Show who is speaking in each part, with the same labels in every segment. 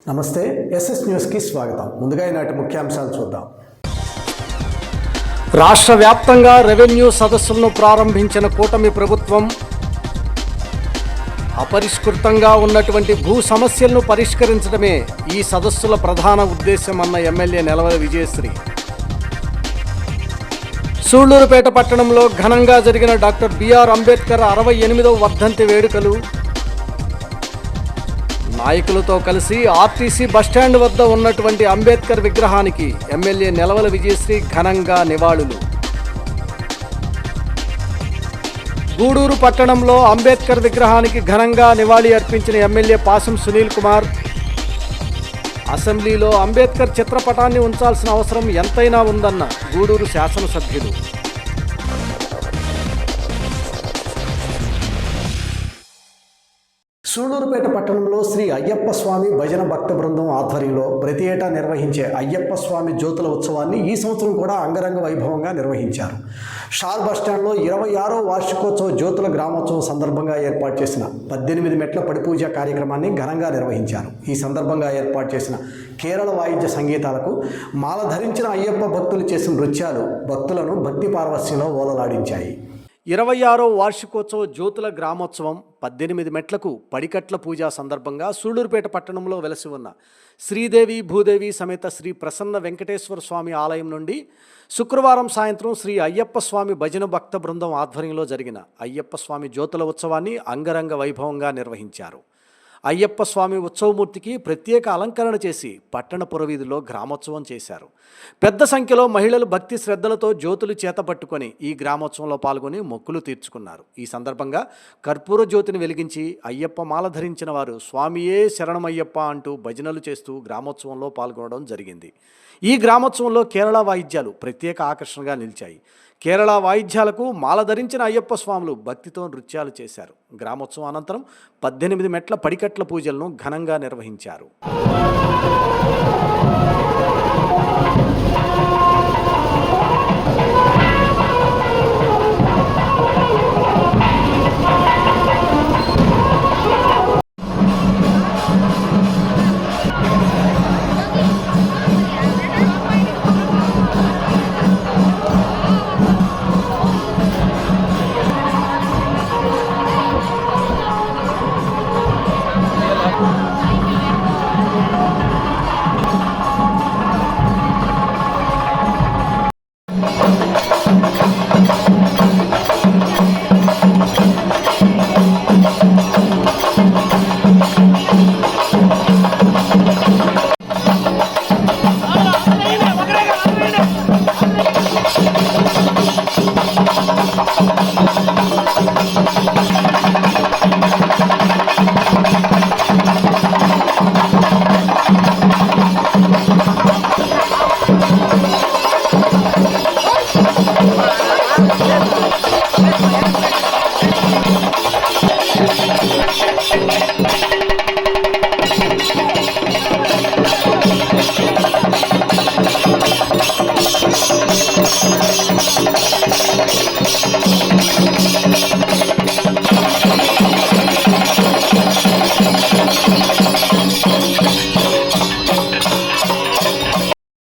Speaker 1: నమస్తే ఎస్ఎస్ న్యూస్కి స్వాగతం. ముందుగా ఈనాటి ముఖ్యాంశాలు చూద్దాం.
Speaker 2: రాష్ట్ర వ్యాప్తంగా రెవెన్యూ సదస్సులను ప్రారంభించిన కూటమి ప్రభుత్వం అపరిష్కృతంగా ఉన్నటువంటి భూ సమస్యలను పరిష్కరించడమే ఈ సదస్సుల ప్రధాన ఉద్దేశమన్న ఎమ్మెల్యే నెలవల విజయశ్రీ. సూళ్లూరుపేట పట్టణంలో ఘనంగా జరిగిన డాక్టర్ బిఆర్ అంబేద్కర్ 68వ వర్ధంతి వేడుకలు. నాయకులతో కలిసి ఆర్టీసీ బస్టాండ్ వద్ద ఉన్నటువంటి అంబేద్కర్ విగ్రహానికి ఎమ్మెల్యే నెలవల విజయశ్రీ ఘనంగా నివాళులు. గూడూరు పట్టణంలో అంబేద్కర్ విగ్రహానికి ఘనంగా నివాళి అర్పించిన ఎమ్మెల్యే పాసం సునీల్ కుమార్. అసెంబ్లీలో అంబేద్కర్ చిత్రపటాన్ని ఉంచాల్సిన అవసరం ఎంతైనా ఉందన్న గూడూరు శాసనసభ్యులు.
Speaker 1: సూళ్లూరుపేట పట్టణంలో శ్రీ అయ్యప్ప స్వామి భజన భక్త బృందం ఆధ్వర్యంలో ప్రతి ఏటా నిర్వహించే అయ్యప్ప స్వామి జ్యోతుల ఉత్సవాన్ని ఈ సంవత్సరం కూడా అంగరంగ వైభవంగా నిర్వహించారు. షార్ బస్టాండ్లో 26వ వార్షికోత్సవ జ్యోతుల గ్రామోత్సవం సందర్భంగా ఏర్పాటు చేసిన 18 మెట్ల పడిపూజ కార్యక్రమాన్ని ఘనంగా నిర్వహించారు. ఈ సందర్భంగా ఏర్పాటు చేసిన కేరళ వాయిద్య సంగీతాలకు మాల ధరించిన అయ్యప్ప భక్తులు చేసిన నృత్యాలు భక్తులను భక్తి పారవస్యంలో ఓలలాడించాయి.
Speaker 2: 26వ వార్షికోత్సవ జ్యోతుల గ్రామోత్సవం 18 మెట్లకు పడికట్ల పూజ సందర్భంగా సూళ్లూరుపేట పట్టణంలో వెలసి ఉన్న శ్రీదేవి భూదేవి సమేత శ్రీ ప్రసన్న వెంకటేశ్వర స్వామి ఆలయం నుండి శుక్రవారం సాయంత్రం శ్రీ అయ్యప్ప స్వామి భజన భక్త బృందం ఆధ్వర్యంలో జరిగిన అయ్యప్ప స్వామి జ్యోతుల ఉత్సవాన్ని అంగరంగ వైభవంగా నిర్వహించారు. అయ్యప్ప స్వామి ఉత్సవమూర్తికి ప్రత్యేక అలంకరణ చేసి పట్టణ పురవీధిలో గ్రామోత్సవం చేశారు. పెద్ద సంఖ్యలో మహిళలు భక్తి శ్రద్ధలతో జ్యోతులు చేతపట్టుకొని ఈ గ్రామోత్సవంలో పాల్గొని మొక్కులు తీర్చుకున్నారు. ఈ సందర్భంగా కర్పూర జ్యోతిని వెలిగించి అయ్యప్ప మాల ధరించిన వారు స్వామియే శరణమయ్యప్ప అంటూ భజనలు చేస్తూ గ్రామోత్సవంలో పాల్గొనడం జరిగింది. ఈ గ్రామోత్సవంలో కేరళ వాయిద్యాలు ప్రత్యేక ఆకర్షణగా నిలిచాయి. కేరళ వాయిద్యాలకు మాల ధరించిన అయ్యప్ప స్వాములు భక్తితో నృత్యాలు చేశారు. గ్రామోత్సవం అనంతరం 18 మెట్ల పడికట్ల పూజలను ఘనంగా నిర్వహించారు.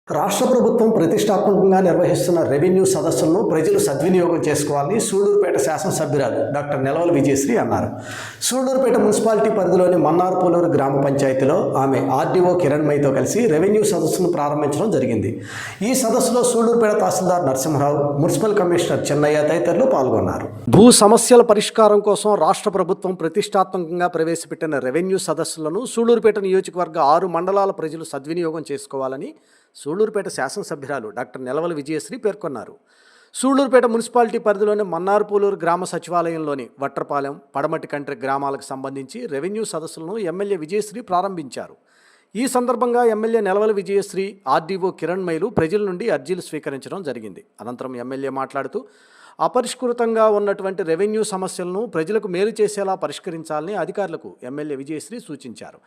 Speaker 1: రాష్ట్ర ప్రభుత్వం ప్రతిష్టాత్మకంగా నిర్వహిస్తున్న రెవెన్యూ సదస్సులను ప్రజలు సద్వినియోగం చేసుకోవాలని సూళ్లూరుపేట శాసనసభ్యురాలు డాక్టర్ నెలవల విజయశ్రీ అన్నారు. సూళ్లూరుపేట మున్సిపాలిటీ పరిధిలోని మన్నార్పూలూరు గ్రామ పంచాయతీలో ఆమె ఆర్డీఓ కిరణ్మయితో కలిసి రెవెన్యూ సదస్సును ప్రారంభించడం జరిగింది. ఈ సదస్సులో సూళ్లూరుపేట తహసీల్దార్ నరసింహరావు, మున్సిపల్ కమిషనర్ చెన్నయ్య తదితరులు పాల్గొన్నారు.
Speaker 2: భూ సమస్యల పరిష్కారం కోసం రాష్ట్ర ప్రభుత్వం ప్రతిష్టాత్మకంగా ప్రవేశపెట్టిన రెవెన్యూ సదస్సులను సూళ్లూరుపేట నియోజకవర్గ 6 మండలాల ప్రజలు సద్వినియోగం చేసుకోవాలని సూళ్లూరుపేట శాసనసభ్యురాలు డాక్టర్ నెలవల విజయశ్రీ పేర్కొన్నారు. సూళ్లూరుపేట మున్సిపాలిటీ పరిధిలోని మన్నార్పూలూరు గ్రామ సచివాలయంలోని వట్రపాలెం, పడమటి కంట్రి గ్రామాలకు సంబంధించి రెవెన్యూ సదస్సులను ఎమ్మెల్యే విజయశ్రీ ప్రారంభించారు. ఈ సందర్భంగా ఎమ్మెల్యే నెలవల విజయశ్రీ, ఆర్డీఓ కిరణ్మయిలు ప్రజల నుండి అర్జీలు స్వీకరించడం జరిగింది. అనంతరం ఎమ్మెల్యే మాట్లాడుతూ అపరిష్కృతంగా ఉన్నటువంటి రెవెన్యూ సమస్యలను ప్రజలకు మేలు చేసేలా పరిష్కరించాలని అధికారులకు ఎమ్మెల్యే విజయశ్రీ సూచించారు.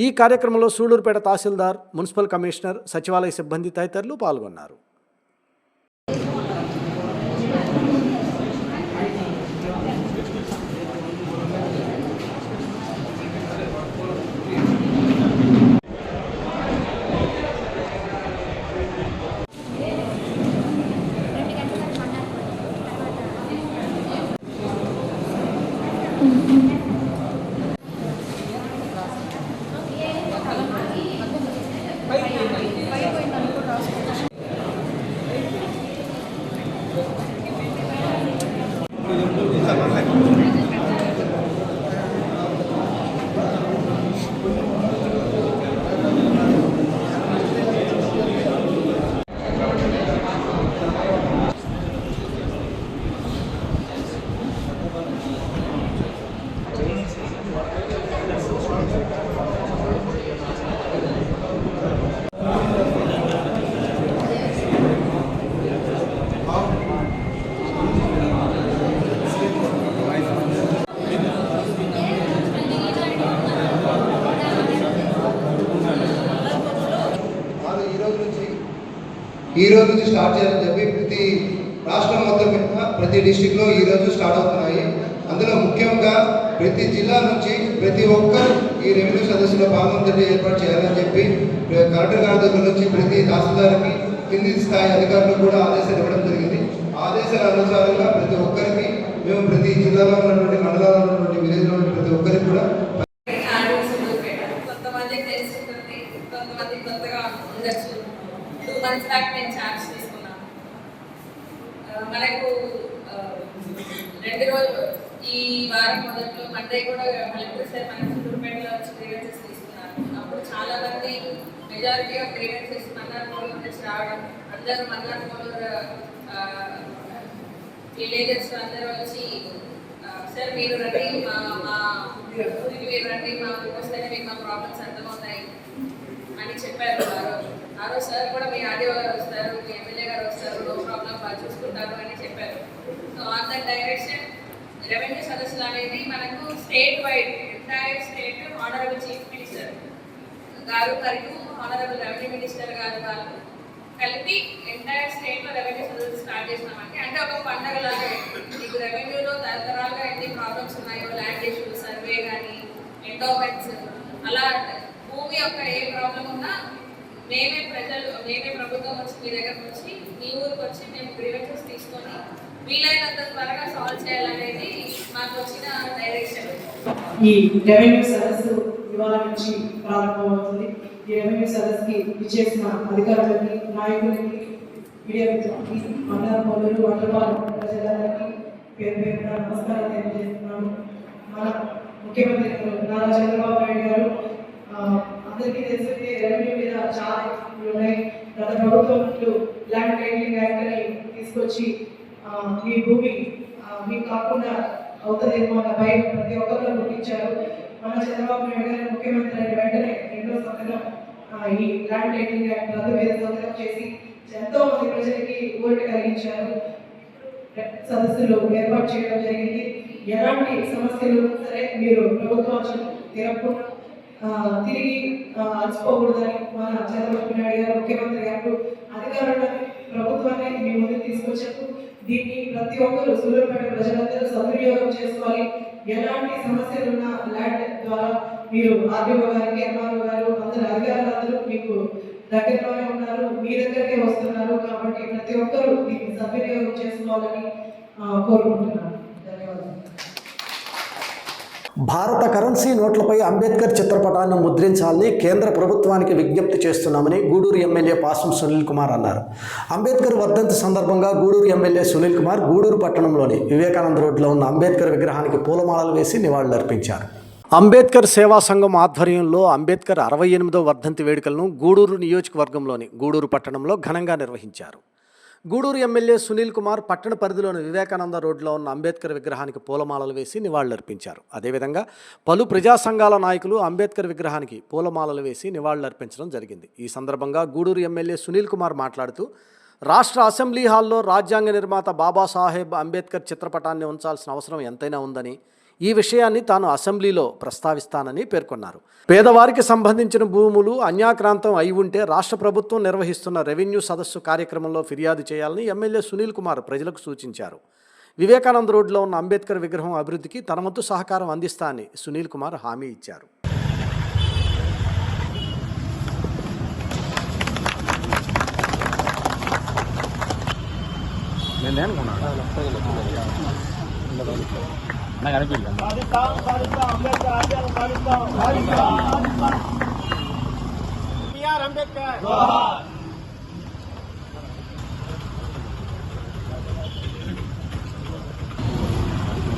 Speaker 2: ఈ కార్యక్రమంలో సూళ్లూరుపేట తహసీల్దార్, మున్సిపల్ కమిషనర్, సచివాలయ సిబ్బంది తదితరులు పాల్గొన్నారు.
Speaker 3: ఈ రోజు నుంచి స్టార్ట్ చేయాలని చెప్పి ప్రతి రాష్ట్రం మొత్తం మీద ప్రతి డిస్టిక్లో ఈ రోజు స్టార్ట్ అవుతున్నాయి. అందులో ముఖ్యంగా ప్రతి జిల్లా నుంచి ప్రతి ఒక్కరు ఈ రెవెన్యూ సదస్సులో పాల్గొనేటట్టు ఏర్పాటు చేయాలని చెప్పి కలెక్టర్ గారి దగ్గర నుంచి ప్రతి తహసీల్దార్కి కింది స్థాయి అధికారులకు కూడా ఆదేశాలు ఇవ్వడం జరిగింది. ఆదేశాల అనుసారంగా ప్రతి ఒక్కరికి మేము ప్రతి జిల్లాలో ఉన్నటువంటి మండలాల్లో ఉన్నటువంటి విలేజ్లో ఉన్న ప్రతి ఒక్కరికి కూడా
Speaker 4: మనకు 2 రోజులు ఈ వారం మొదట్లో మండే కూడా కలెక్టర్ సార్ మనకు సూళ్ళూరుపేటలో వచ్చి గ్రీవెన్సెస్ తీసుకున్నారు. అప్పుడు చాలా మంది మెజారిటీ ఆఫ్ గ్రీవెన్సెస్ మన్నార్మూలూరు నుంచి రావడం, అందరూ మన్నార్మూలూరు విలేజెస్ అందరూ వచ్చి సార్ మీరు రండి, మా ఊరికి మీరు రండి, మా ఊరికి వస్తేనే మీకు మా ప్రాబ్లమ్స్ అర్థమవుతాయి అని చెప్పారు. ఆ రోజు సార్ కూడా మీ ఆర్డీఓ గారు వస్తారు, మీ ఎమ్మెల్యే గారు వస్తారు, నో ప్రాబ్లం వాళ్ళు చూసుకుంటారు అని చెప్పారు. So on that direction revenue సదస్సులు అనేది మనకు state wide entire state honourable chief minister గారు మరియు ఆనరబుల్ రెవెన్యూ మినిస్టర్ గారు వాళ్ళు కలిపి ఎంటైర్ స్టేట్లో రెవెన్యూ సదస్సు స్టార్ట్ చేసినామంటే అంటే ఒక పండగలాగా మీకు రెవెన్యూలో తరతరాలుగా ఎన్ని ప్రాబ్లమ్స్ ఉన్నాయో, ల్యాండ్ ఇష్యూస్, సర్వే కానీ, ఎండోమెంట్స్, అలా భూమి యొక్క ఏ ప్రాబ్లం ఉన్నా మేమే ప్రభుత్వం వచ్చి మీ దగ్గరకు వచ్చి మీ ఊరికి వచ్చి మేము గ్రీవెన్సెస్ తీసుకొని వీలైనంత త్వరగా సాల్వ్ చేయాలనేది మాకు వచ్చిన డైరెక్షన్.
Speaker 5: ఈ రెవెన్యూ సదస్సు ఇవాళ నుంచి ప్రారంభమవుతుంది. ఈ రెవెన్యూ సదస్సుకి విచ్చేసిన అధికారులకి, నాయకులకి, మీడియా మిత్రులకి, మన్నార్మూలూరు వడ్లపాలెం ప్రజలందరికీ పేరు పేరున నమస్కారం తెలియజేస్తున్నాను. మన ముఖ్యమంత్రి నారా చంద్రబాబు నాయుడు గారు అందరికీ తెలిసిందే రెవెన్యూ మీద చాలా ఉన్నాయి. గత ప్రభుత్వం ల్యాండ్ టైటిలింగ్ యాక్ట్ అని తీసుకొచ్చి మీ భూమి మీకు కాకుండా అవుతుందేమో అన్న భయం ప్రతి ఒక్కరిలో గుర్తించారు. మన చంద్రబాబు నాయుడు గారు ముఖ్యమంత్రి అయిన వెంటనే 2వ సంతకం ఈ ల్యాండ్ టైటిలింగ్ యాక్ట్ రద్దు మీద సంతకం చేసి ఎంతో మంది ప్రజలకి ఊరట కలిగించారు. సదస్సులు ఏర్పాటు చేయడం జరిగింది. ఎలాంటి సమస్యలు సరే మీరు ప్రభుత్వం తిరగకుండా తిరిగి అలసిపోకూడదని మన చంద్రబాబు నాయుడు గారు ముఖ్యమంత్రి గారు అధికారులను ప్రభుత్వాన్ని మీ ముందుకు తీసుకొచ్చారు. దీన్ని ప్రతి ఒక్కరు సూళ్ళూరుపేట ప్రజలందరూ సద్వినియోగం చేసుకోవాలి. ఎలాంటి సమస్యలు ఉన్న ల్యాండ్ ద్వారా మీరు ఆర్డీఓ గారికి, ఎంఆర్ఓ గారు, అందరు అధికారులందరూ మీకు దగ్గరలోనే ఉన్నారు, మీ దగ్గరకే వస్తున్నారు. కాబట్టి ప్రతి ఒక్కరూ దీన్ని సద్వినియోగం చేసుకోవాలని కోరుకుంటున్నాను. ధన్యవాదాలు.
Speaker 1: భారత కరెన్సీ నోట్లపై అంబేద్కర్ చిత్రపటాన్ని ముద్రించాలని కేంద్ర ప్రభుత్వానికి విజ్ఞప్తి చేస్తున్నామని గూడూరు ఎమ్మెల్యే పాసం సునీల్ కుమార్ అన్నారు. అంబేద్కర్ వర్ధంతి సందర్భంగా గూడూరు ఎమ్మెల్యే సునీల్ కుమార్ గూడూరు పట్టణంలోని వివేకానంద రోడ్లో ఉన్న అంబేద్కర్ విగ్రహానికి పూలమాలలు వేసి నివాళులర్పించారు. అంబేద్కర్ సేవా సంఘం ఆధ్వర్యంలో అంబేద్కర్ 68వ వర్ధంతి వేడుకలను గూడూరు నియోజకవర్గంలోని గూడూరు పట్టణంలో ఘనంగా నిర్వహించారు. గూడూరు ఎమ్మెల్యే సునీల్ కుమార్ పట్టణ పరిధిలోని వివేకానంద రోడ్లో ఉన్న అంబేద్కర్ విగ్రహానికి పూలమాలలు వేసి నివాళులర్పించారు. అదేవిధంగా పలు ప్రజా సంఘాల నాయకులు అంబేద్కర్ విగ్రహానికి పూలమాలలు వేసి నివాళులర్పించడం జరిగింది. ఈ సందర్భంగా గూడూరు ఎమ్మెల్యే సునీల్ కుమార్ మాట్లాడుతూ రాష్ట్ర అసెంబ్లీ హాల్లో రాజ్యాంగ నిర్మాత బాబాసాహెబ్ అంబేద్కర్ చిత్రపటాన్ని ఉంచాల్సిన అవసరం ఎంతైనా ఉందని, ఈ విషయాన్ని తాను అసెంబ్లీలో ప్రస్తావిస్తానని పేర్కొన్నారు. పేదవారికి సంబంధించిన భూములు అన్యాక్రాంతం అయి ఉంటే రాష్ట్ర ప్రభుత్వం నిర్వహిస్తున్న రెవెన్యూ సదస్సు కార్యక్రమంలో ఫిర్యాదు చేయాలని ఎమ్మెల్యే సునీల్ కుమార్ ప్రజలకు సూచించారు. వివేకానంద రోడ్లో ఉన్న అంబేద్కర్ విగ్రహం అభివృద్ధికి తన వంతు సహకారం అందిస్తానని సునీల్ కుమార్ హామీ ఇచ్చారు.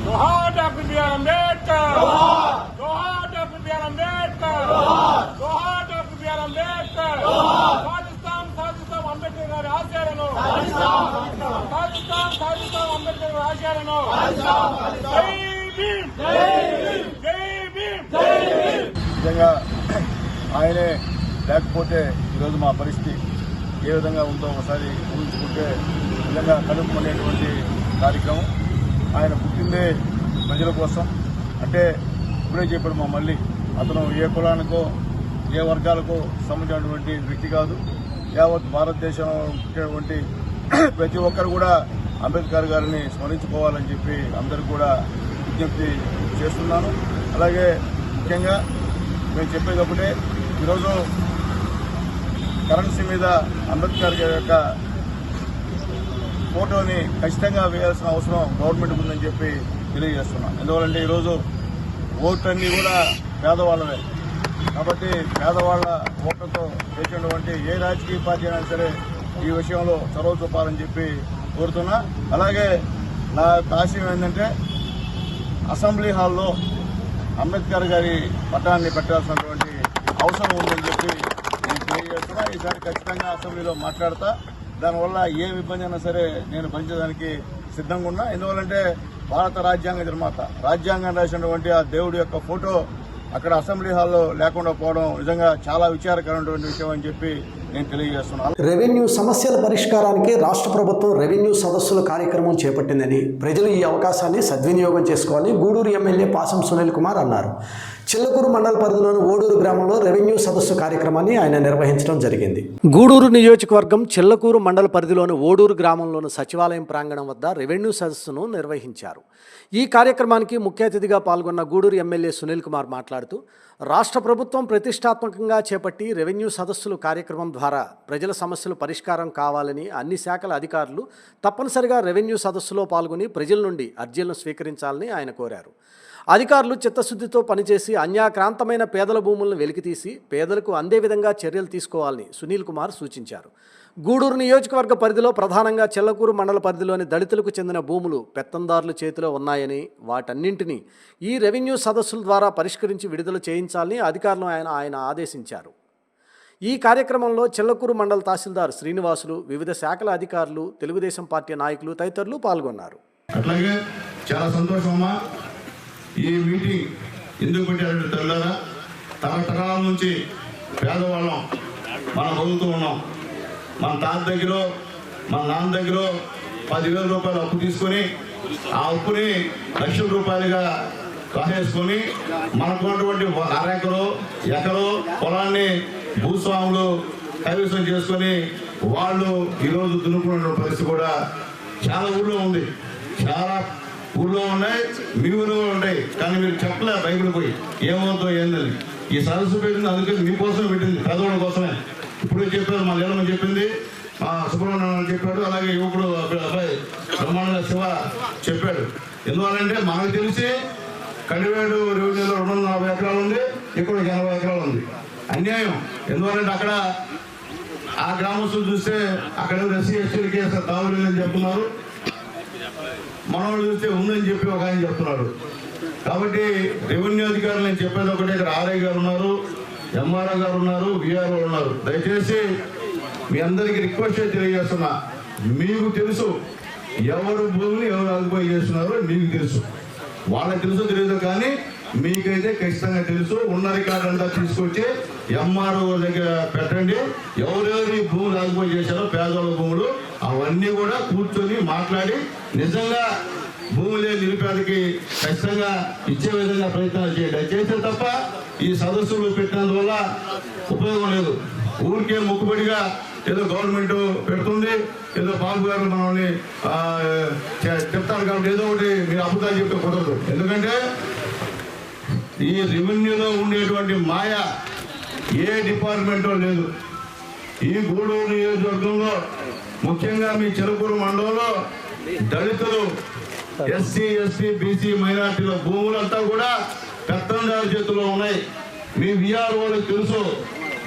Speaker 6: जोहार डॉक्टर बी आर अम्बेडकर, जोहार डॉक्टर बी आर अम्बेडकर, जोहार डॉक्टर बी आर अम्बेडकर, साजिस्तान अंबेडकर गारी आशయాలను, साजिस्तान अंबेडकर गारी आशయాలను, జై భీమ్, జై భీమ్, జై భీమ్.
Speaker 7: నిజంగా ఆయనే లేకపోతే ఈరోజు మా పరిస్థితి ఏ విధంగా ఉందో ఒకసారి ఊహించుకుంటే నిజంగా కలుపుకునేటువంటి కార్యక్రమం. ఆయన పుట్టిందే ప్రజల కోసం. అంటే ఇప్పుడే చెప్పాడు మా మళ్ళీ అతను ఏ కులానికో ఏ వర్గాలకో సంబంధించినటువంటి వ్యక్తి కాదు. యావత్ భారతదేశంలో పుట్టినటువంటి ప్రతి ఒక్కరు కూడా అంబేద్కర్ గారిని స్మరించుకోవాలని చెప్పి అందరికీ కూడా విజ్ఞప్తి చేస్తున్నాను. అలాగే ముఖ్యంగా మేము చెప్పేది ఒకటే, ఈరోజు కరెన్సీ మీద అంబేద్కర్ గారి యొక్క ఫోటోని ఖచ్చితంగా వేయాల్సిన అవసరం గవర్నమెంట్ ఉందని చెప్పి తెలియజేస్తున్నాం. ఎందువల్లంటే ఈరోజు ఓట్లన్నీ కూడా పేదవాళ్ళవే కాబట్టి పేదవాళ్ల ఓట్లతో వేసినటువంటి ఏ రాజకీయ పార్టీ అయినా సరే ఈ విషయంలో చొరవ చూపాలని చెప్పి కోరుతున్నా. అలాగే నా ఆశయం ఏంటంటే అసెంబ్లీ హాల్లో అంబేద్కర్ గారి పటాన్ని పెట్టాల్సినటువంటి అవసరం ఉందని చెప్పి నేను తెలియజేస్తున్నా. ఈసారి ఖచ్చితంగా అసెంబ్లీలో మాట్లాడతా. దానివల్ల ఏ ఇబ్బంది అయినా సరే నేను భరించడానికి సిద్ధంగా ఉన్నా. ఎందువల్లంటే భారత రాజ్యాంగ నిర్మాత రాజ్యాంగం రాసినటువంటి ఆ దేవుడి యొక్క ఫోటో అక్కడ అసెంబ్లీ హాల్లో లేకుండా పోవడం నిజంగా చాలా విచారకరమైనటువంటి విషయం అని చెప్పి నేను తెలియజేస్తున్నాను.
Speaker 1: రెవెన్యూ సమస్యల పరిష్కారానికి రాష్ట్ర ప్రభుత్వం రెవెన్యూ సదస్సుల కార్యక్రమం చేపట్టిందని, ప్రజలు ఈ అవకాశాన్ని సద్వినియోగం చేసుకోవాలని గూడూరు ఎమ్మెల్యే పాసం సునీల్ కుమార్ అన్నారు. చిల్లకూరు మండల పరిధిలోని ఓడూరు గ్రామంలో రెవెన్యూ సదస్సు కార్యక్రమాన్ని ఆయన నిర్వహించడం జరిగింది.
Speaker 2: గూడూరు నియోజకవర్గం చిల్లకూరు మండల పరిధిలోని ఓడూరు గ్రామంలోని సచివాలయం ప్రాంగణం వద్ద రెవెన్యూ సదస్సును నిర్వహించారు. ఈ కార్యక్రమానికి ముఖ్య అతిథిగా పాల్గొన్న గూడూరు ఎమ్మెల్యే సునీల్ కుమార్ మాట్లాడుతూ, రాష్ట్ర ప్రభుత్వం ప్రతిష్టాత్మకంగా చేపట్టి రెవెన్యూ సదస్సులు కార్యక్రమం ద్వారా ప్రజల సమస్యలు పరిష్కారం కావాలని అన్ని శాఖల అధికారులు తప్పనిసరిగా రెవెన్యూ సదస్సులో పాల్గొని ప్రజల నుండి అర్జీలను స్వీకరించాలని ఆయన కోరారు. అధికారులు చిత్తశుద్ధితో పనిచేసి అన్యాక్రాంతమైన పేదల భూములను వెలికితీసి పేదలకు అందే విధంగా చర్యలు తీసుకోవాలని సునీల్ కుమార్ సూచించారు. గూడూరు నియోజకవర్గ పరిధిలో ప్రధానంగా చిల్లకూరు మండల పరిధిలోని దళితులకు చెందిన భూములు పెత్తందారుల చేతిలో ఉన్నాయని, వాటన్నింటినీ ఈ రెవెన్యూ సదస్సుల ద్వారా పరిష్కరించి విడుదల చేయించాలని అధికారులను ఆయన ఆదేశించారు. ఈ కార్యక్రమంలో చిల్లకూరు మండల తహసీల్దార్ శ్రీనివాసులు, వివిధ శాఖల అధికారులు, తెలుగుదేశం పార్టీ నాయకులు తదితరులు పాల్గొన్నారు.
Speaker 7: అట్లాగే చాలా సంతోషమమ్మా. ఈ మీటింగ్ ఎందుకు పెట్టారంటే తెల్లారా తరతరాల నుంచి పేదవాళ్ళం మనం బతుకుతూ ఉన్నాం. మన తాత దగ్గర మన నాన్న దగ్గర 10,000 రూపాయలు అప్పు తీసుకొని ఆ అప్పుని లక్షల రూపాయలుగా రాసేసుకొని మనకున్నటువంటి ఎకరో పొలాన్ని భూస్వాములు కైవసం చేసుకొని వాళ్ళు ఈరోజు దున్నుకున్న పరిస్థితి కూడా చాలా ఊళ్ళో ఉంది. చాలా ఊళ్ళో ఉన్నాయి, మీ ఊళ్ళో ఉంటాయి. కానీ మీరు చెప్పలే బయటకు పోయి ఏమవుతుందో ఏందని. ఈ సదస్సు పెట్టింది అందుకని మీకోసమే పెట్టింది, పేదవాళ్ళ కోసమే. ఇప్పుడు చెప్పారు, మా లీలమ్మ చెప్పింది, మా సుబ్రహ్మణ్యం చెప్పాడు, అలాగే యువకుడు అబ్బాయి బ్రహ్మాండ శివ చెప్పాడు. ఎందువల్లంటే మనకు తెలిసి కడివేడు రెవెన్యూలో 240 ఎకరాలు ఉంది, ఇక్కడ 80 ఎకరాలు ఉంది. అన్యాయం. ఎందువల్లంటే అక్కడ ఆ గ్రామస్తులు చూస్తే అక్కడ ఎస్సీ ఎస్టీలకి దావులు అని చెప్తున్నారు, మనవాళ్ళు చూస్తే ఉందని చెప్పి ఒక ఆయన చెప్తున్నాడు. కాబట్టి రెవెన్యూ అధికారులు నేను చెప్పేది ఒకటే, ఇక్కడ ఆర్ఐ గారు ఉన్నారు, ఎంఆర్ఓ గారు ఉన్నారు, విఆర్ఓ ఉన్నారు. దయచేసి మీ అందరికీ రిక్వెస్ట్ తెలియజేస్తున్నా, మీకు తెలుసు ఎవరు భూమిని ఎవరు ఆక్యుపై చేస్తున్నారో మీకు తెలుసు. వాళ్ళకి తెలుసో తెలియదు కానీ మీకైతే ఖచ్చితంగా తెలుసు. ఉన్న రికార్డు అంతా తీసుకొచ్చి ఎంఆర్ఓ దగ్గర పెట్టండి. ఎవరెవరి భూములు ఆక్యుపై చేశారో పేదవాళ్ళ భూములు అవన్నీ కూడా కూర్చొని మాట్లాడి నిజంగా భూములే నిరుపేదకి ఖచ్చితంగా ఇచ్చే విధంగా ప్రయత్నాలు చేయండి. అది చేస్తే తప్ప ఈ సదస్సులు పెట్టినందువల్ల ఉపయోగం లేదు. ఊరికే మొక్కుబడిగా ఏదో గవర్నమెంట్ పెడుతుంది, ఏదో బాబు గారు మనల్ని చెప్తారు కాబట్టి ఏదో ఒకటి మీరు అబద్ధాలు చెప్తే కుదరదు. ఎందుకంటే ఈ రెవెన్యూలో ఉండేటువంటి మాయ ఏ డిపార్ట్మెంటో లేదు. ఈ గూడూరు నియోజకవర్గంలో ముఖ్యంగా మీ చిలకూరు మండలంలో దళితులు ఎస్సీ ఎస్టీ బీసీ మైనార్టీల భూములంతా కూడా పెత్తందారు చేతుల్లో ఉన్నాయి. మీ విఆర్ఓలకు తెలుసు,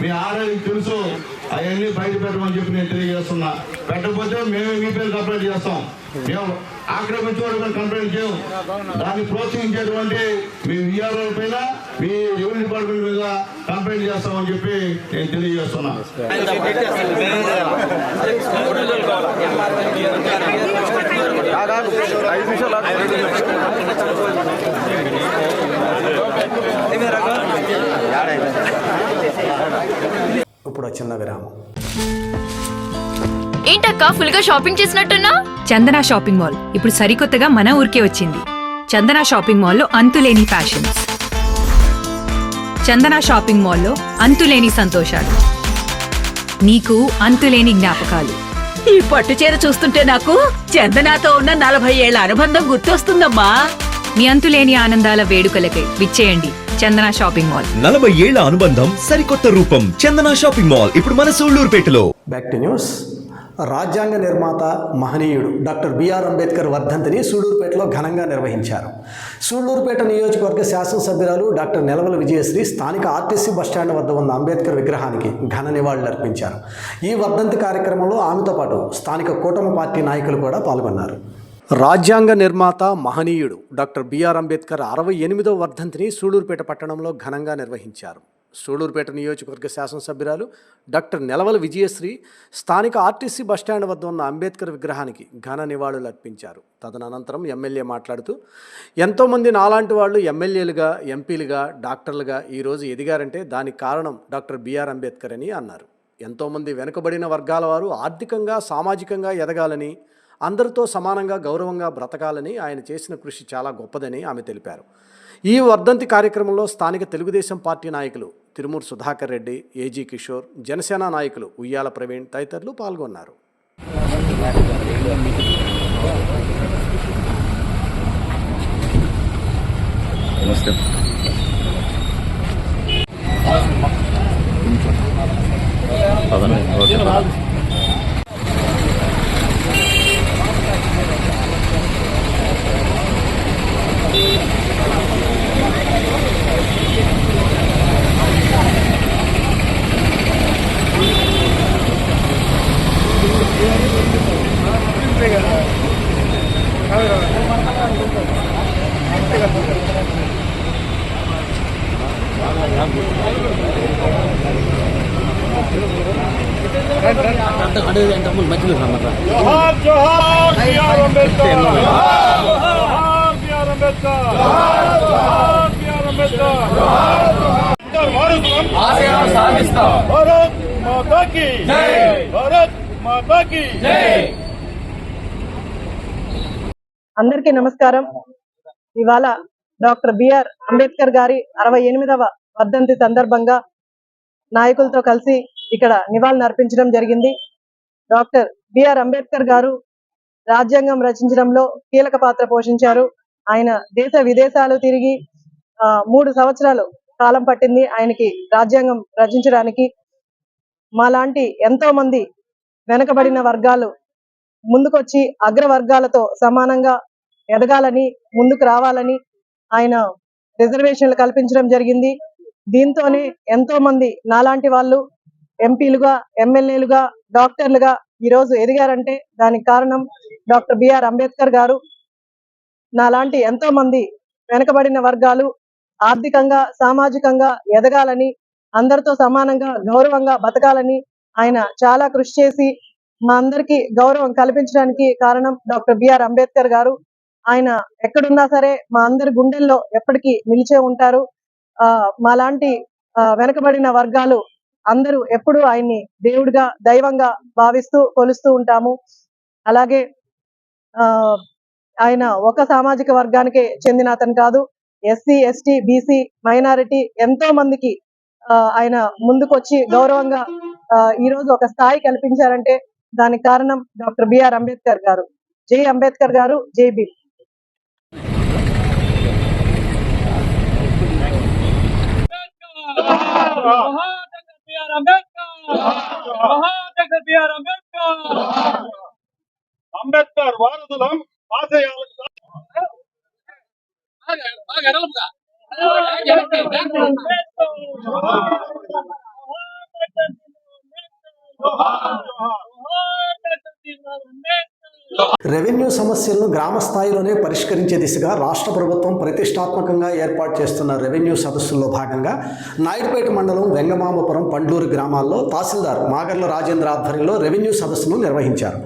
Speaker 7: మీ ఆర్ఐకి తెలుసు. అవన్నీ బయట పెట్టమని చెప్పి నేను తెలియజేస్తున్నా. పెట్టకపోతే మేమే మీ పేరు కంప్లైంట్ చేస్తాం. మేము ఆక్రమించుకోవడం కంప్లైంట్ చేయం. దాన్ని ప్రోత్సహించేటువంటి మీ విఆర్ఓ పైన, మీ రెవెన్యూ డిపార్ట్మెంట్ మీద కంప్లైంట్ చేస్తామని చెప్పి నేను తెలియజేస్తున్నా.
Speaker 1: ఇప్పుడు చిన్న విరామం.
Speaker 8: ఏంటక్క ఫుల్ గా షాపింగ్ చేసినట్టున్నా?
Speaker 9: చందన షాపింగ్ మాల్ ఇప్పుడు సరికొత్తగా మన ఊరికే వచ్చింది. చందన షాపింగ్ మాల్లో అంతులేని ఫ్యాషన్స్, చందన షాపింగ్ మాల్లో అంతులేని సంతోషాలు, నీకు అంతులేని జ్ఞాపకాలు.
Speaker 10: ఈ పట్టు చీర చూస్తుంటే నాకు చందనాతో ఉన్న 40 ఏళ్ల అనుబంధం గుర్తొస్తుందమ్మా.
Speaker 9: మీ అంతులేని ఆనందాల వేడుకలకై విచ్చేయండి చందన షాపింగ్ మాల్.
Speaker 11: 40 ఏళ్ల అనుబంధం, సరికొత్త రూపం. చందన షాపింగ్ మాల్ ఇప్పుడు మన సూళ్లూరుపేటలో.
Speaker 1: Back to news. రాజ్యాంగ నిర్మాత మహనీయుడు డాక్టర్ బిఆర్ అంబేద్కర్ వర్ధంతిని సూళ్లూరుపేటలో ఘనంగా నిర్వహించారు. సూళ్లూరుపేట నియోజకవర్గ శాసనసభ్యురాలు డాక్టర్ నెలవల విజయశ్రీ స్థానిక ఆర్టీసీ బస్టాండ్ వద్ద ఉన్న అంబేద్కర్ విగ్రహానికి ఘన నివాళులర్పించారు. ఈ వర్ధంతి కార్యక్రమంలో ఆమెతో పాటు స్థానిక కూటమి పార్టీ నాయకులు కూడా పాల్గొన్నారు.
Speaker 2: రాజ్యాంగ నిర్మాత మహనీయుడు డాక్టర్ బిఆర్ అంబేద్కర్ 68వ వర్ధంతిని సూళ్లూరుపేట పట్టణంలో ఘనంగా నిర్వహించారు. సూళ్లూరుపేట నియోజకవర్గ శాసనసభ్యురాలు డాక్టర్ నెలవల విజయశ్రీ స్థానిక ఆర్టీసీ బస్టాండ్ వద్ద ఉన్న అంబేద్కర్ విగ్రహానికి ఘన నివాళులు అర్పించారు. తదనంతరం ఎమ్మెల్యే మాట్లాడుతూ, ఎంతోమంది నాలాంటి వాళ్ళు ఎమ్మెల్యేలుగా, ఎంపీలుగా, డాక్టర్లుగా ఈరోజు ఎదిగారంటే దానికి కారణం డాక్టర్ బిఆర్ అంబేద్కర్ అని అన్నారు. ఎంతోమంది వెనుకబడిన వర్గాల వారు ఆర్థికంగా, సామాజికంగా ఎదగాలని, అందరితో సమానంగా గౌరవంగా బ్రతకాలని ఆయన చేసిన కృషి చాలా గొప్పదని ఆమె తెలిపారు. ఈ వర్ధంతి కార్యక్రమంలో స్థానిక తెలుగుదేశం పార్టీ నాయకులు తిరుమూరు సుధాకర్ రెడ్డి, ఏజీ కిషోర్, జనసేన నాయకులు ఉయ్యాల ప్రవీణ్ తదితరులు పాల్గొన్నారు.
Speaker 6: జోహార్ జోహార్ బిఆర్ అంబేద్కర్, జోహార్ బిఆర్ అంబేద్కర్, జోహార్ బిఆర్ అంబేద్కర్. వారసులం సాధిస్తాం. భారత్ మాతా కీ జై, భారత్ మాతా కీ జై.
Speaker 5: అందరికీ నమస్కారం. ఇవాళ డాక్టర్ బిఆర్ అంబేద్కర్ గారి 68వ వర్ధంతి సందర్భంగా నాయకులతో కలిసి ఇక్కడ నివాళులు అర్పించడం జరిగింది. డాక్టర్ బిఆర్ అంబేద్కర్ గారు రాజ్యాంగం రచించడంలో కీలక పాత్ర పోషించారు. ఆయన దేశ విదేశాలు తిరిగి 3 సంవత్సరాలు కాలం పట్టింది ఆయనకి రాజ్యాంగం రచించడానికి. మాలాంటి ఎంతో మంది వెనకబడిన వర్గాలు ముందుకొచ్చి అగ్రవర్గాలతో సమానంగా ఎదగాలని, ముందుకు రావాలని ఆయన రిజర్వేషన్లు కల్పించడం జరిగింది. దీంతోనే ఎంతో మంది నాలాంటి వాళ్ళు ఎంపీలుగా, ఎమ్మెల్యేలుగా, డాక్టర్లుగా ఈరోజు ఎదిగారంటే దానికి కారణం డాక్టర్ బిఆర్ అంబేద్కర్ గారు. నాలాంటి ఎంతో మంది వెనకబడిన వర్గాలు ఆర్థికంగా, సామాజికంగా ఎదగాలని, అందరితో సమానంగా గౌరవంగా బతకాలని ఆయన చాలా కృషి చేసి మా అందరికీ గౌరవం కల్పించడానికి కారణం డాక్టర్ బిఆర్ అంబేద్కర్ గారు. ఆయన ఎక్కడున్నా సరే మా అందరి గుండెల్లో ఎప్పటికీ నిలిచే ఉంటారు. మాలాంటి వెనకబడిన వర్గాలు అందరూ ఎప్పుడు ఆయన్ని దేవుడిగా, దైవంగా భావిస్తూ కొలుస్తూ ఉంటాము. అలాగే ఆయన ఒక సామాజిక వర్గానికే చెందిన అతను కాదు. ఎస్సీ, ఎస్టీ, బీసీ, మైనారిటీ ఎంతో మందికి ఆయన ముందుకొచ్చి గౌరవంగా ఈరోజు ఒక స్థాయి కల్పించారంటే దానికి కారణం డాక్టర్ బిఆర్ అంబేద్కర్ గారు. జై అంబేద్కర్ గారు, జై భీమ్.
Speaker 6: అంబేద్కర్ వారసులం ఆశయాలకు
Speaker 1: రెవెన్యూ సమస్యలను గ్రామ స్థాయిలోనే పరిష్కరించే దిశగా రాష్ట్ర ప్రభుత్వం ప్రతిష్టాత్మకంగా ఏర్పాటు చేస్తున్న రెవెన్యూ సదస్సుల్లో భాగంగా నాయుడుపేట మండలం వెంగమామపురం పండ్లూరు గ్రామాల్లో తహసీల్దార్ మాగర్ల రాజేంద్ర ఆధ్వర్యంలో రెవెన్యూ సదస్సును నిర్వహించారు.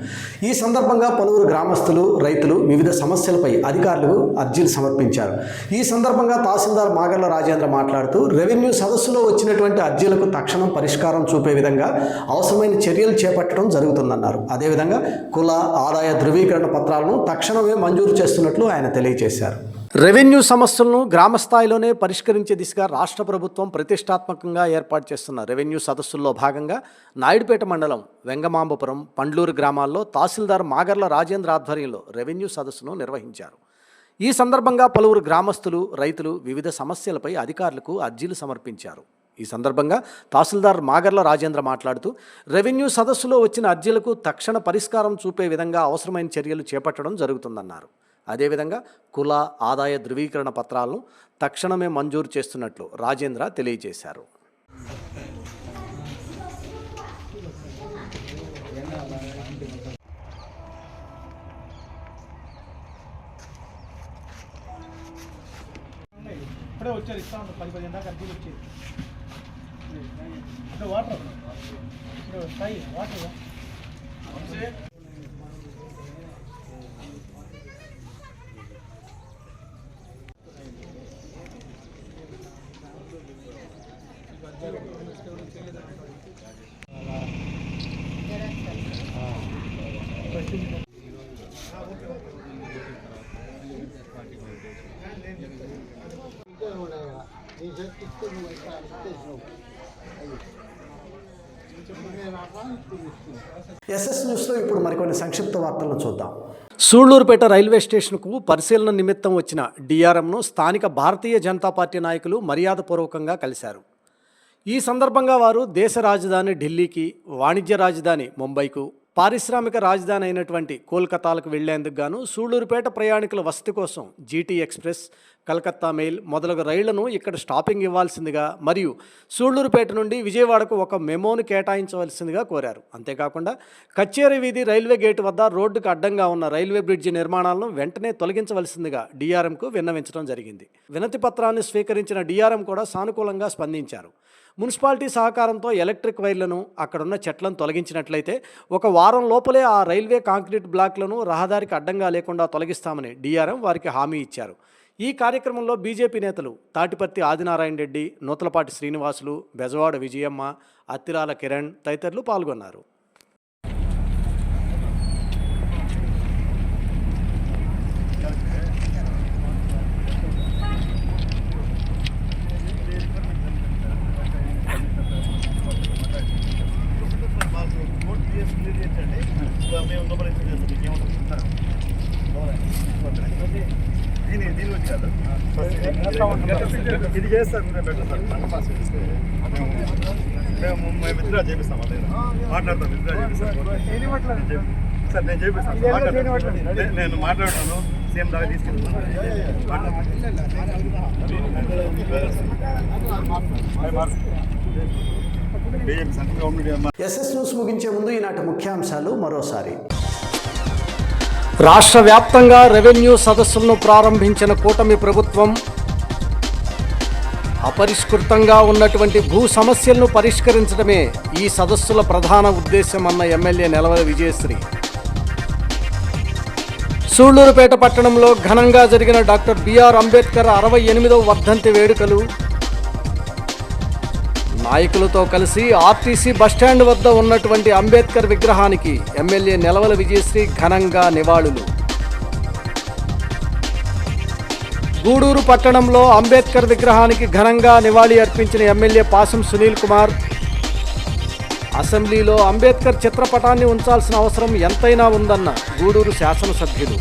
Speaker 1: ఈ సందర్భంగా పలువురు గ్రామస్తులు, రైతులు వివిధ సమస్యలపై అధికారులకు అర్జీలు సమర్పించారు. ఈ సందర్భంగా తహసీల్దార్ మాగర్ల రాజేంద్ర మాట్లాడుతూ రెవెన్యూ సదస్సులో వచ్చినటువంటి అర్జీలకు తక్షణం పరిష్కారం చూపే విధంగా అవసరమైన చర్యలు చేపట్టడం జరుగుతుందన్నారు. అదేవిధంగా కుల, ఆదాయ ధృవీకరణ పత్రాలను తక్షణమే మంజూరు చేస్తున్నట్లు ఆయన తెలియజేశారు.
Speaker 2: రెవెన్యూ సమస్యలను గ్రామ స్థాయిలోనే పరిష్కరించే దిశగా రాష్ట్ర ప్రభుత్వం ప్రతిష్టాత్మకంగా ఏర్పాటు చేస్తున్న రెవెన్యూ సదస్సుల్లో భాగంగా నాయుడుపేట మండలం వెంగమాంబపురం పండ్లూరు గ్రామాల్లో తహసీల్దార్ మాగర్ల రాజేంద్ర ఆధ్వర్యంలో రెవెన్యూ సదస్సును నిర్వహించారు. ఈ సందర్భంగా పలువురు గ్రామస్తులు, రైతులు వివిధ సమస్యలపై అధికారులకు అర్జీలు సమర్పించారు. ఈ సందర్భంగా తహసీల్దార్ మాగర్ల రాజేంద్ర మాట్లాడుతూ రెవెన్యూ సదస్సులో వచ్చిన అర్జీలకు తక్షణ పరిష్కారం చూపే విధంగా అవసరమైన చర్యలు చేపట్టడం జరుగుతుందన్నారు. అదేవిధంగా కుల, ఆదాయ ధృవీకరణ పత్రాలను తక్షణమే మంజూరు చేస్తున్నట్లు రాజేంద్ర తెలియజేశారు.
Speaker 6: ఇప్పుడే వచ్చారు, ఇస్తా ఉంటారు 10-15 దాకా అర్జీలు వచ్చేది. వాటర్ వస్తాయి, వాటర్
Speaker 1: ఎస్ఎస్ న్యూస్లో ఇప్పుడు మరికొన్ని సంక్షిప్త వార్తలను చూద్దాం.
Speaker 2: సూళ్లూరుపేట రైల్వే స్టేషన్కు పరిశీలన నిమిత్తం వచ్చిన డిఆర్ఎంను స్థానిక భారతీయ జనతా పార్టీ నాయకులు మర్యాదపూర్వకంగా కలిశారు. ఈ సందర్భంగా వారు దేశ రాజధాని ఢిల్లీకి, వాణిజ్య రాజధాని ముంబైకు, పారిశ్రామిక రాజధాని అయినటువంటి కోల్కతాలకు వెళ్లేందుకు గాను సూళ్లూరుపేట ప్రయాణికుల వసతి కోసం జీటీ ఎక్స్ప్రెస్, కలకత్తా మెయిల్ మొదలగు రైళ్లను ఇక్కడ స్టాపింగ్ ఇవ్వాల్సిందిగా మరియు సూళ్లూరుపేట నుండి విజయవాడకు ఒక మెమోను కేటాయించవలసిందిగా కోరారు. అంతేకాకుండా కచ్చేరి వీధి రైల్వే గేటు వద్ద రోడ్డుకు అడ్డంగా ఉన్న రైల్వే బ్రిడ్జి నిర్మాణాలను వెంటనే తొలగించవలసిందిగా డిఆర్ఎంకు విన్నవించడం జరిగింది. వినతి పత్రాన్ని స్వీకరించిన డిఆర్ఎం కూడా సానుకూలంగా స్పందించారు. మున్సిపాలిటీ సహకారంతో ఎలక్ట్రిక్ వైర్లను, అక్కడున్న చెట్లను తొలగించినట్లయితే 1 వారం లోపలే ఆ రైల్వే కాంక్రీట్ బ్లాక్లను రహదారికి అడ్డంగా లేకుండా తొలగిస్తామని డిఆర్ఎం వారికి హామీ ఇచ్చారు. ఈ కార్యక్రమంలో బీజేపీ నేతలు తాటిపర్తి ఆదినారాయణ రెడ్డి, నూతలపాటి శ్రీనివాసులు, బెజవాడ విజయమ్మ, అత్తిరాల కిరణ్ తదితరులు పాల్గొన్నారు.
Speaker 7: ఇది చేస్తారు, మేము విత్డ్రా చేపిస్తాం, మాట్లాడతాం, విత్డ్రా చేపిస్తాం సార్. నేను చేపిస్తాను, నేను మాట్లాడతాను, సీఎం దాకా తీసుకెళ్తాను.
Speaker 1: ఎస్ఎస్ న్యూస్ ముగించే ముందు ఈనాటి ముఖ్యాంశాలు మరోసారి.
Speaker 2: రాష్ట్ర వ్యాప్తంగా రెవెన్యూ సదస్సులను ప్రారంభించిన కూటమి ప్రభుత్వం అపరిష్కృతంగా ఉన్నటువంటి భూ సమస్యలను పరిష్కరించడమే ఈ సదస్సుల ప్రధాన ఉద్దేశమన్న ఎమ్మెల్యే నెలవల విజయశ్రీ. సూళ్లూరుపేట పట్టణంలో ఘనంగా జరిగిన డాక్టర్ బిఆర్ అంబేద్కర్ 68వ వర్ధంతి వేడుకలు. నాయకులతో కలిసి ఆర్టీసీ బస్టాండ్ వద్ద ఉన్నటువంటి అంబేద్కర్ విగ్రహానికి ఎమ్మెల్యే నెలవల విజయశ్రీ ఘనంగా నివాళులు. గూడూరు పట్టణంలో అంబేద్కర్ విగ్రహానికి ఘనంగా నివాళి అర్పించిన ఎమ్మెల్యే పాసం సునీల్ కుమార్. అసెంబ్లీలో అంబేద్కర్ చిత్రపటాన్ని ఉంచాల్సిన అవసరం ఎంతైనా ఉందన్న గూడూరు శాసనసభ్యులు.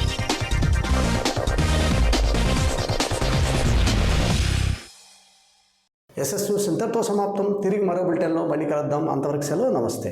Speaker 1: ఎస్ఎస్ న్యూస్ ఇంతటితో సమాప్తం. తిరిగి మరో బులెటిన్లో మళ్ళీ కలుద్దాం. అంతవరకు సెలవు. నమస్తే.